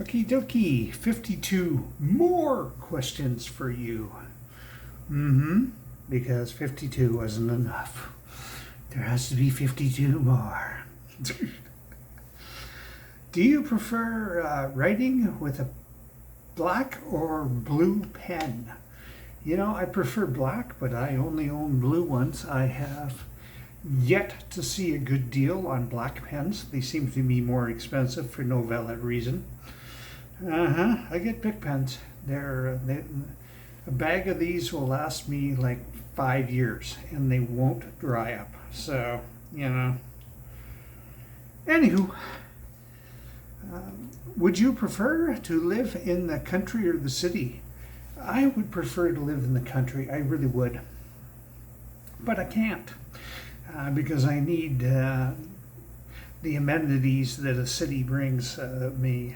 Okie dokie, 52 more questions for you. Because 52 wasn't enough. There has to be 52 more. Do you prefer writing with a black or blue pen? You know, I prefer black, but I only own blue ones. I have yet to see a good deal on black pens. They seem to be more expensive for no valid reason. I get Bic pens. A bag of these will last me like 5 years, and they won't dry up. So, you know. Anywho, would you prefer to live in the country or the city? I would prefer to live in the country. I really would. But I can't because I need the amenities that a city brings me.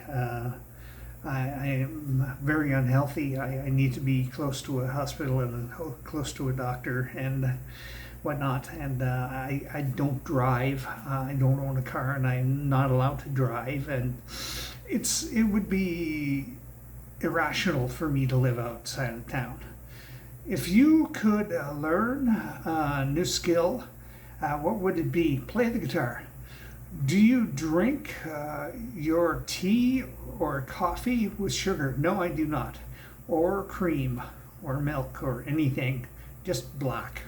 I am very unhealthy. I need to be close to a hospital and close to a doctor and whatnot. And I don't drive. I don't own a car, and I'm not allowed to drive. And it would be irrational for me to live outside of town. If you could learn a new skill, what would it be? Play the guitar. Do you drink your tea or coffee with sugar? No, I do not. Or cream or milk or anything, just black.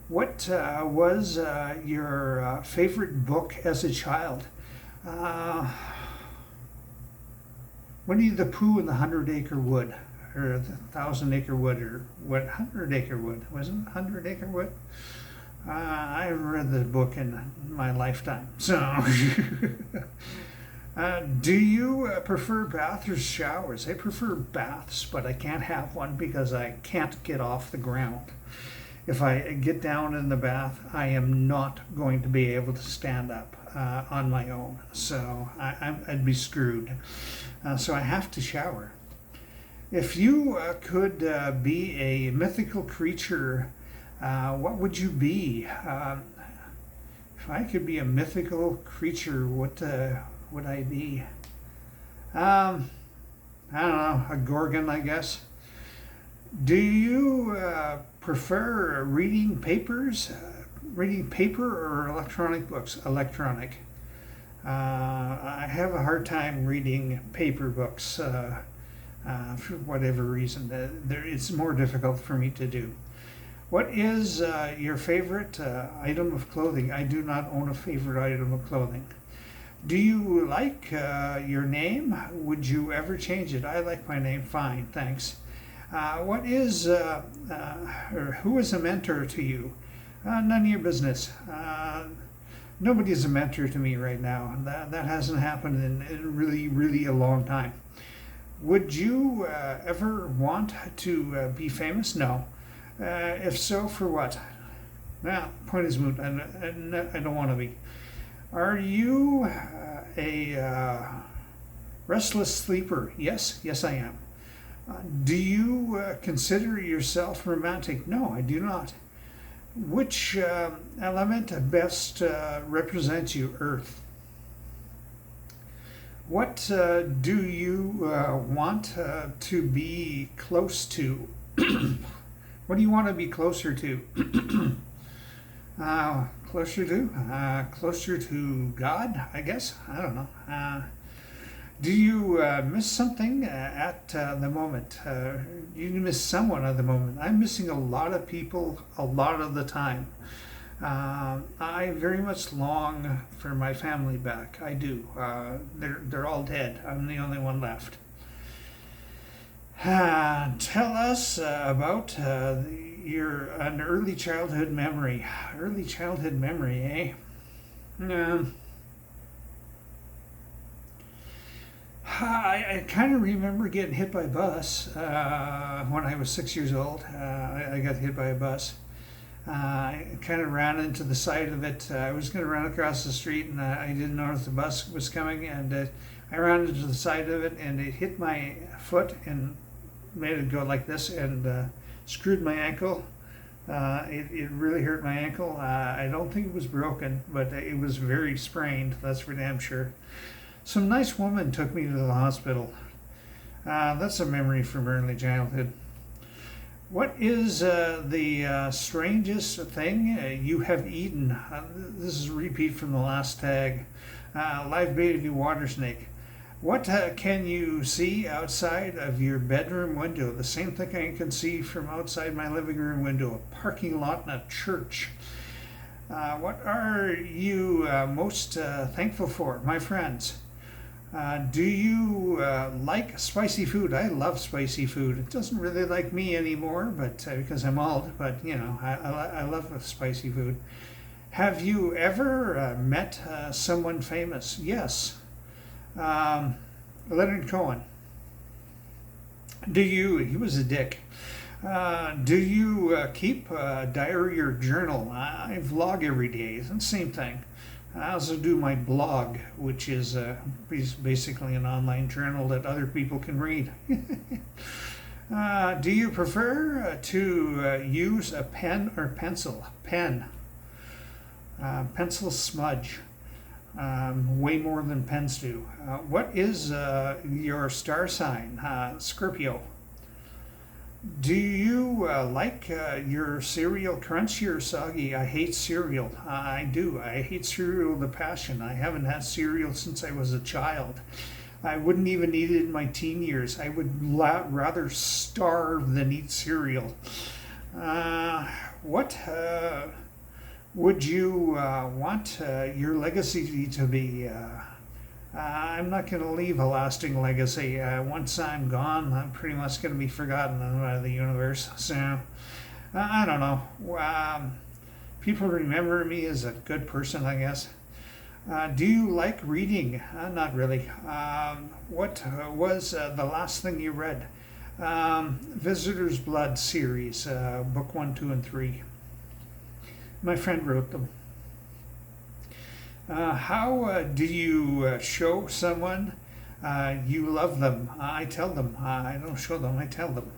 What was your favorite book as a child? Winnie the Pooh and the 100-Acre Wood, or the 1,000-Acre Wood, or what? 100-Acre Wood, wasn't it 100-Acre Wood? I read the book in my lifetime. So, do you prefer baths or showers? I prefer baths, but I can't have one because I can't get off the ground. If I get down in the bath, I am not going to be able to stand up on my own. So I'd be screwed. So I have to shower. If you could be a mythical creature, what would you be? If I could be a mythical creature, what would I be? I don't know, a gorgon, I guess. Do you prefer reading reading paper or electronic books? Electronic. I have a hard time reading paper books for whatever reason. It's more difficult for me to do. What is your favorite item of clothing? I do not own a favorite item of clothing. Do you like your name? Would you ever change it? I like my name fine, thanks. What is, or who is a mentor to you? None of your business. Nobody's a mentor to me right now. That hasn't happened in really, really a long time. Would you ever want to be famous? No. If so, for what? Well, point is moot. I don't want to be. Are you a restless sleeper? Yes, I am. Do you consider yourself romantic? No, I do not. Which element best represents you? Earth. What do you want to be close to? What do you want to be closer to? Closer to God, I guess. I don't know. Do you miss something at the moment? You miss someone at the moment. I'm missing a lot of people a lot of the time. I very much long for my family back. I do. They're all dead. I'm the only one left. Tell us about an early childhood memory. Early childhood memory, eh? I kind of remember getting hit by a bus when I was 6 years old. I got hit by a bus. I kind of ran into the side of it. I was going to run across the street, and I didn't notice the bus was coming, and I ran into the side of it, and it hit my foot and made it go like this, and screwed my ankle. It really hurt my ankle. I don't think it was broken, but it was very sprained, that's for damn sure. Some nice woman took me to the hospital. That's a memory from early childhood. What is the strangest thing you have eaten? This is a repeat from the last tag. Live baby water snake. What can you see outside of your bedroom window? The same thing I can see from outside my living room window, a parking lot and a church. What are you most thankful for, my friends? Do you like spicy food? I love spicy food. It doesn't really like me anymore, but because I'm old. But you know, I love spicy food. Have you ever met someone famous? Yes. Leonard Cohen. He was a dick. Do you keep a diary or journal? I vlog every day. It's the same thing. I also do my blog, which is basically an online journal that other people can read. Do you prefer to use a pen or pencil? Pen. Pencil smudge. Way more than pens do. What is your star sign? Scorpio. Do you like your cereal crunchy or soggy? I hate cereal. I do. I hate cereal with a passion. I haven't had cereal since I was a child. I wouldn't even eat it in my teen years. I would rather starve than eat cereal. What would you want your legacy to be? I'm not going to leave a lasting legacy. Once I'm gone, I'm pretty much going to be forgotten by the universe. So, I don't know. People remember me as a good person, I guess. Do you like reading? Not really. What was the last thing you read? Visitor's Blood series, book 1, 2, and 3. My friend wrote them. How do you show someone you love them? I tell them. I don't show them, I tell them.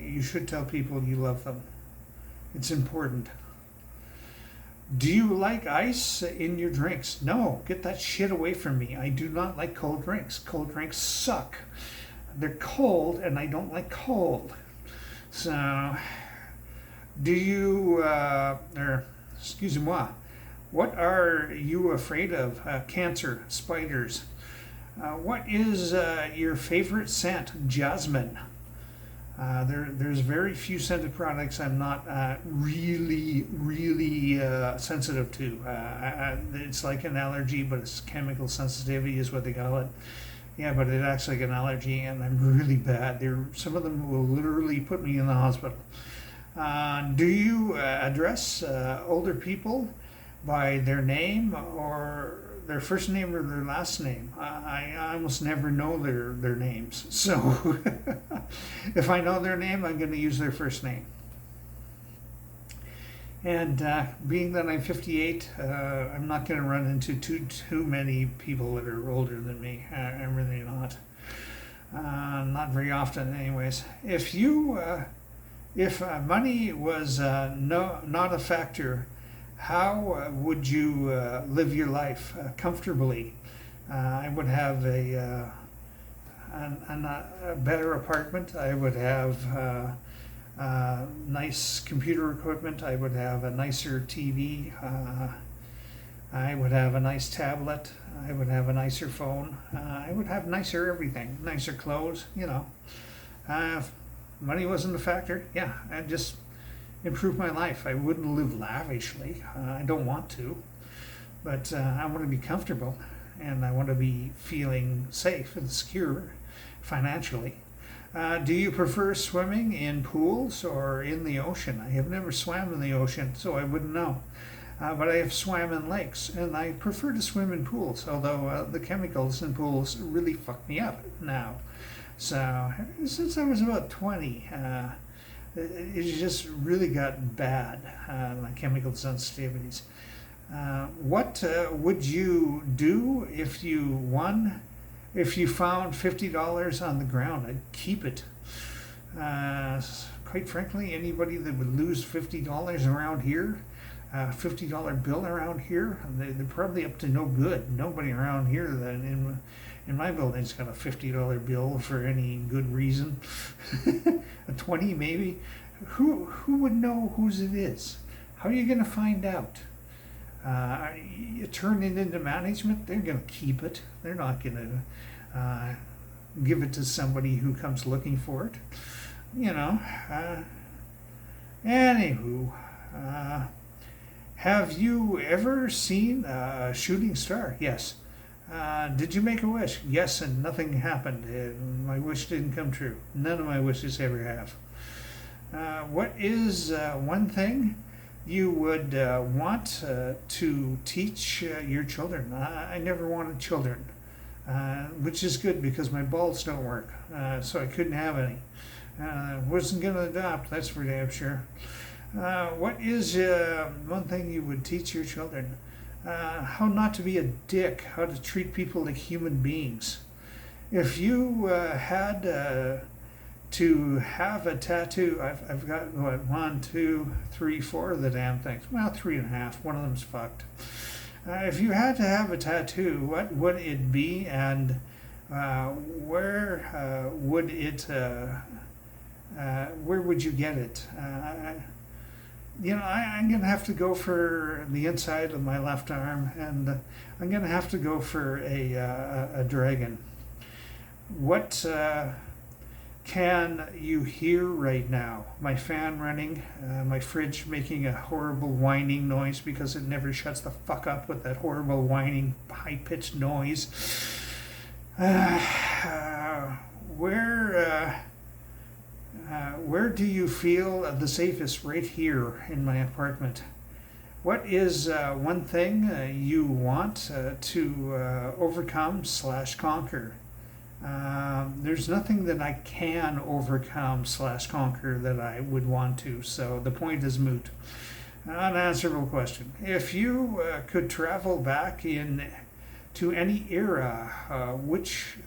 You should tell people you love them. It's important. Do you like ice in your drinks? No, get that shit away from me. I do not like cold drinks. Cold drinks suck. They're cold and I don't like cold. So, do you, excusez-moi, what are you afraid of? Cancer, spiders. What is your favorite scent? Jasmine. There's very few scented products I'm not really sensitive to. It's like an allergy, but it's chemical sensitivity is what they call it. Yeah, but it acts like an allergy, and I'm really bad. Some of them will literally put me in the hospital. Do you address older people by their name or their first name or their last name? I almost never know their names. So if I know their name, I'm going to use their first name. And being that I'm 58, I'm not going to run into too many people that are older than me. I'm really not. Not very often, anyways. If money was not a factor, how would you live your life comfortably? I would have a better apartment. I would have nice computer equipment. I would have a nicer TV. I would have a nice tablet. I would have a nicer phone. I would have nicer everything, nicer clothes, you know. If money wasn't a factor, yeah, I'd just improve my life. I wouldn't live lavishly. I don't want to. But I want to be comfortable, and I want to be feeling safe and secure financially. Do you prefer swimming in pools or in the ocean? I have never swam in the ocean, so I wouldn't know. But I have swam in lakes, and I prefer to swim in pools, although the chemicals in pools really fuck me up now. So, since I was about 20, it just really got bad, my chemical sensitivities. What would you do if you won? If you found $50 on the ground, I'd keep it. Quite frankly, anybody that would lose $50 around here, $50 bill around here. They're probably up to no good. Nobody around here that in my building's got a $50 bill for any good reason. A 20 maybe. Who would know whose it is? How are you going to find out? You turn it into management, they're going to keep it. They're not going to give it to somebody who comes looking for it. You know. Anywho, have you ever seen a shooting star? Yes. Did you make a wish? Yes, and nothing happened. My wish didn't come true. None of my wishes ever have. What is one thing you would want to teach your children? I never wanted children, which is good because my balls don't work, so I couldn't have any. Wasn't going to adopt, that's for damn sure. What is one thing you would teach your children? How not to be a dick, how to treat people like human beings. If you had to have a tattoo, I've got what, 1, 2, 3, 4 of the damn things. Well, 3.5. One of them's fucked. If you had to have a tattoo, what would it be, and where would it? Where would you get it? I'm going to have to go for the inside of my left arm, and I'm going to have to go for a dragon. What can you hear right now? My fan running, my fridge making a horrible whining noise because it never shuts the fuck up with that horrible whining, high-pitched noise. Where do you feel the safest? Right here in my apartment. What is one thing you want to overcome/conquer? There's nothing that I can overcome/conquer that I would want to, so the point is moot. Unanswerable question. If you could travel back to any era, which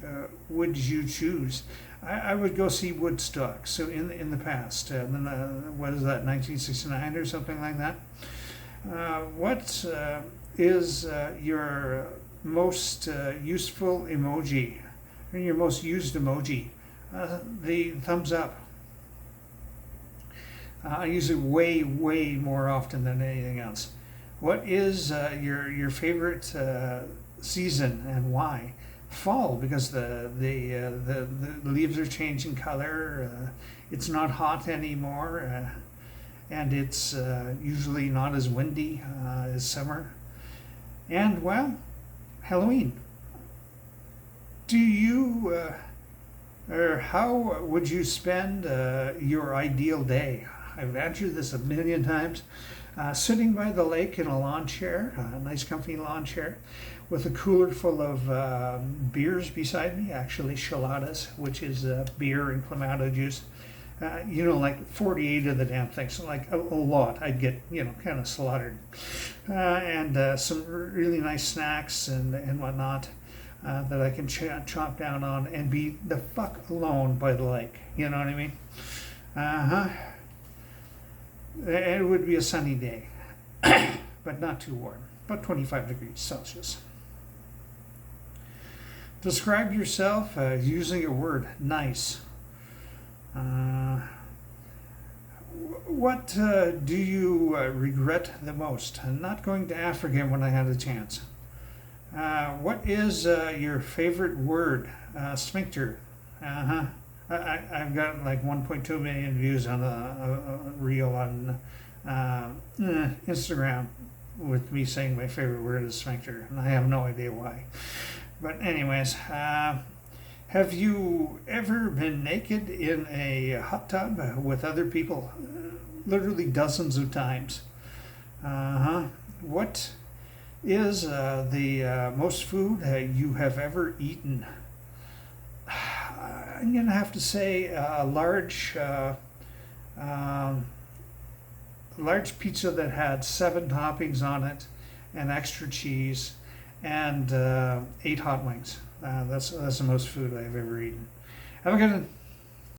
would you choose? I would go see Woodstock. So in the past, what is that, 1969 or something like that? What is your most useful emoji? Or your most used emoji? The thumbs up. I use it way more often than anything else. What is your favorite season and why? Fall, because the leaves are changing color. It's not hot anymore, and it's usually not as windy as summer. And well, Halloween. Do you or how would you spend your ideal day? I've answered this a million times. Sitting by the lake in a lawn chair, a nice comfy lawn chair, with a cooler full of beers beside me, actually cheladas, which is beer and clamato juice. Like 48 of the damn things, so like a lot. I'd get, kind of slaughtered. And some really nice snacks and whatnot that I can chomp down on and be the fuck alone by the lake. You know what I mean? It would be a sunny day, but not too warm, about 25 degrees Celsius. Describe yourself using a word, nice. What do you regret the most? Not going to Africa when I had a chance. What is your favorite word? Sphincter. I've got like 1.2 million views on a reel on Instagram with me saying my favorite word is sphincter, and I have no idea why. But anyways, have you ever been naked in a hot tub with other people? Literally dozens of times. What is the most food you have ever eaten? I'm going to have to say a large pizza that had 7 toppings on it and extra cheese and 8 hot wings. That's the most food I've ever eaten. Have a good one.